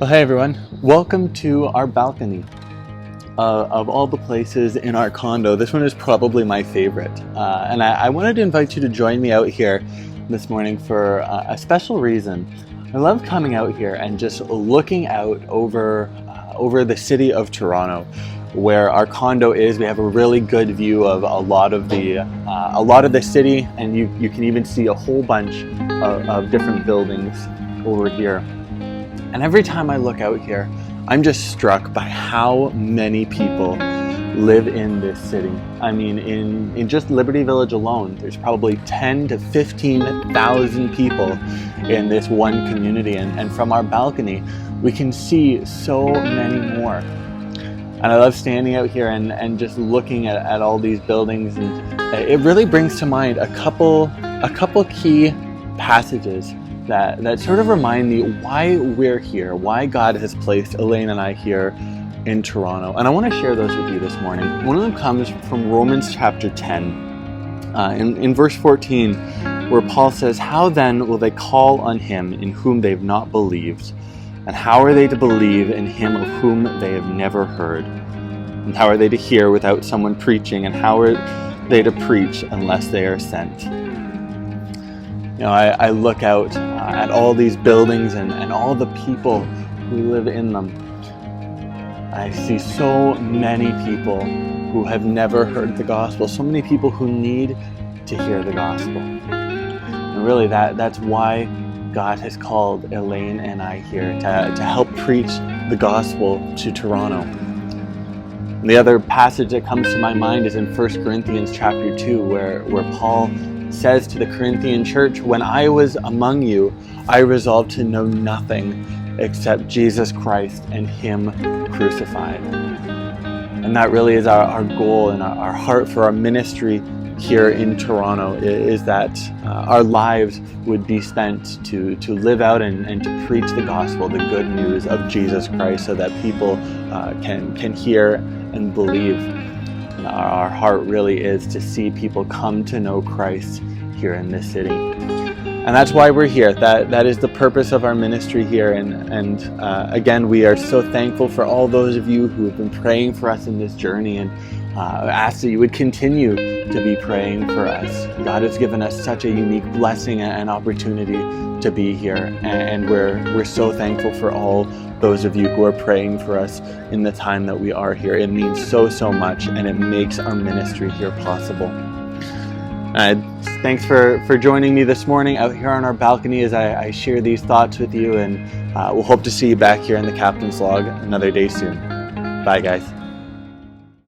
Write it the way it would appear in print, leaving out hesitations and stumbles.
Well, hey everyone, welcome to our balcony. Of all the places in our condo, this one is probably my favorite. And I wanted to invite you to join me out here this morning for a special reason. I love coming out here and just looking out over the city of Toronto, where our condo is. We have a really good view of a lot of the city, and you can even see a whole bunch of different buildings over here. And every time I look out here, I'm just struck by how many people live in this city. I mean, in just Liberty Village alone, there's probably 10 to 15,000 people in this one community. And from our balcony, we can see so many more. And I love standing out here and just looking at all these buildings. And it really brings to mind a couple key passages that sort of remind me why we're here, why God has placed Elaine and I here in Toronto. And I want to share those with you this morning. One of them comes from Romans chapter 10, in verse 14, where Paul says, "How then will they call on him in whom they've not believed? And how are they to believe in him of whom they have never heard? And how are they to hear without someone preaching? And how are they to preach unless they are sent?" You know, I look out at all these buildings and all the people who live in them. I see so many people who have never heard the gospel, so many people who need to hear the gospel. And really that's why God has called Elaine and I here to help preach the gospel to Toronto. And the other passage that comes to my mind is in 1 Corinthians chapter 2, where Paul says to the Corinthian church, "When I was among you, I resolved to know nothing except Jesus Christ and him crucified." And that really is our goal and our heart for our ministry here in Toronto, is that our lives would be spent to live out and to preach the gospel, the good news of Jesus Christ, so that people can hear and believe. And our heart really is to see people come to know Christ here in this city. And that's why we're here. That is the purpose of our ministry here. And again, we are so thankful for all those of you who have been praying for us in this journey, and ask that you would continue to be praying for us. God has given us such a unique blessing and opportunity to be here, and we're so thankful for all those of you who are praying for us in the time that we are here. It means so much, and it makes our ministry here possible. Thanks for joining me this morning out here on our balcony as I share these thoughts with you, and we'll hope to see you back here in the Captain's Log another day soon. Bye, guys.